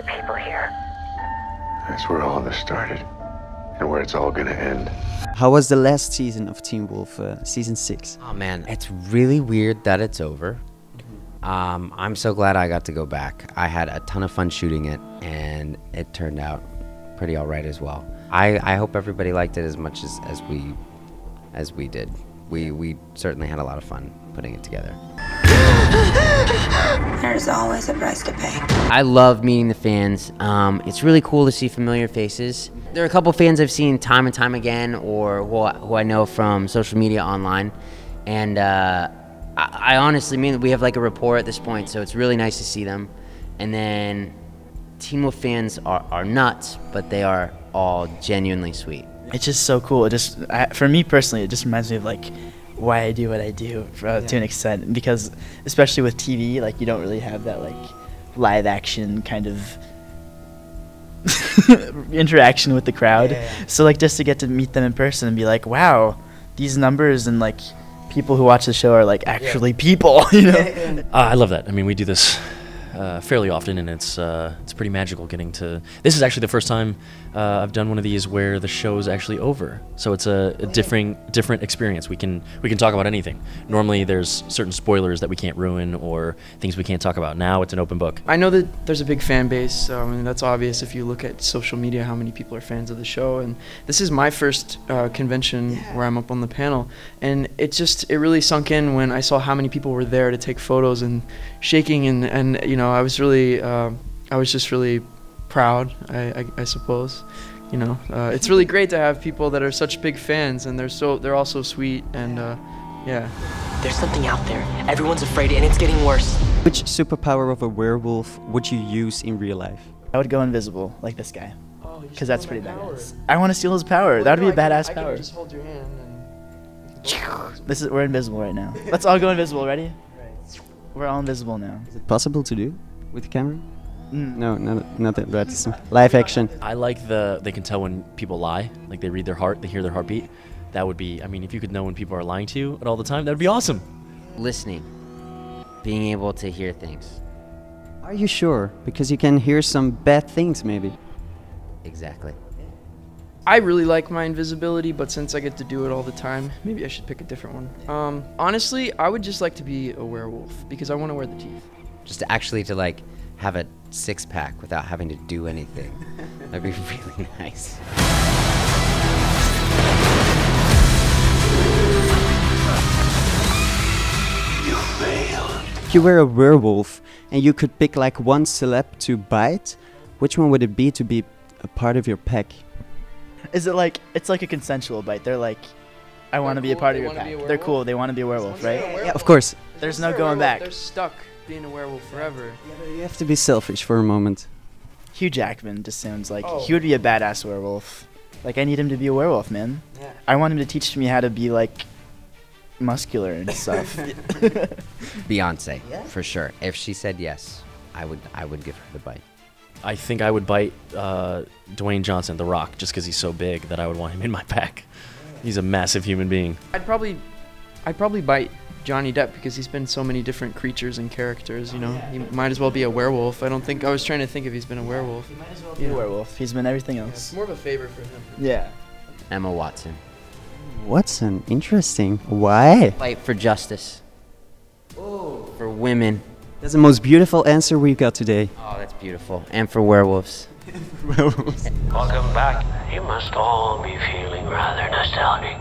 the people here. That's where all this started, and where it's all gonna end. How was the last season of Teen Wolf, season 6? Oh man, it's really weird that it's over. I'm so glad I got to go back. I had a ton of fun shooting it, and it turned out pretty all right as well. I hope everybody liked it as much as we did. We certainly had a lot of fun putting it together. There's always a price to pay. I love meeting the fans. It's really cool to see familiar faces. There are a couple fans I've seen time and time again, or who I know from social media online, and I honestly mean that we have like a rapport at this point, so it's really nice to see them. And then Teen Wolf fans are nuts, but they are all genuinely sweet. It's just so cool. It just, for me personally, it just reminds me of like why I do what I do to an extent, because especially with TV, like you don't really have that like live action kind of interaction with the crowd. So like just to get to meet them in person and be like, wow, these numbers and like people who watch the show are like actually people, you know? I love that. I mean, we do this fairly often, and it's pretty magical getting to. This is actually the first time I've done one of these where the show is actually over, so it's a different experience. We can talk about anything. Normally, there's certain spoilers that we can't ruin or things we can't talk about. Now it's an open book. I know that there's a big fan base. I mean, that's obvious if you look at social media, how many people are fans of the show. And this is my first convention where I'm up on the panel, and it really sunk in when I saw how many people were there to take photos and shaking, and you know, I was just really proud, I suppose. You know, it's really great to have people that are such big fans, and they're all so sweet, and yeah. There's something out there. Everyone's afraid, and it's getting worse. Which superpower of a werewolf would you use in real life? I would go invisible, like this guy, because that's pretty badass. I want to steal his power. That would be a badass power. I can just hold your hand and... We're invisible right now. Let's all go invisible. Ready? We're all invisible now. Is it possible to do with the camera? No, not that. That's live action. I like they can tell when people lie, like they read their heart, they hear their heartbeat. That would be, I mean, if you could know when people are lying to you at all the time, that would be awesome. Listening, being able to hear things. Are you sure? Because you can hear some bad things, maybe. Exactly. I really like my invisibility, but since I get to do it all the time, maybe I should pick a different one. Honestly, I would just like to be a werewolf because I want to wear the teeth. Just to like have a six-pack without having to do anything. That'd be really nice. You failed. If you were a werewolf and you could pick like one celeb to bite, which one would it be to be a part of your pack? Is it like, it's like a consensual bite? They're like, I want to be a part of your pack. They're cool. They want to be a werewolf, right? Yeah, of course. There's no going back. They're stuck being a werewolf forever. Yeah, but you have to be selfish for a moment. Hugh Jackman just sounds like he would be a badass werewolf. Like, I need him to be a werewolf, man. Yeah. I want him to teach me how to be like muscular and stuff. Beyonce, for sure. If she said yes, I would give her the bite. I think I would bite Dwayne Johnson, The Rock, just because he's so big that I would want him in my pack. He's a massive human being. I'd probably bite Johnny Depp because he's been so many different creatures and characters, you know. He might as well be a werewolf. I was trying to think if he's been a werewolf. He might as well be a werewolf. He's been everything else. It's more of a favor for him. Yeah. Emma Watson. Watson, interesting. Why? Fight for justice. For women. That's the most beautiful answer we've got today. Oh, that's beautiful. And for werewolves. Welcome back. You must all be feeling rather nostalgic.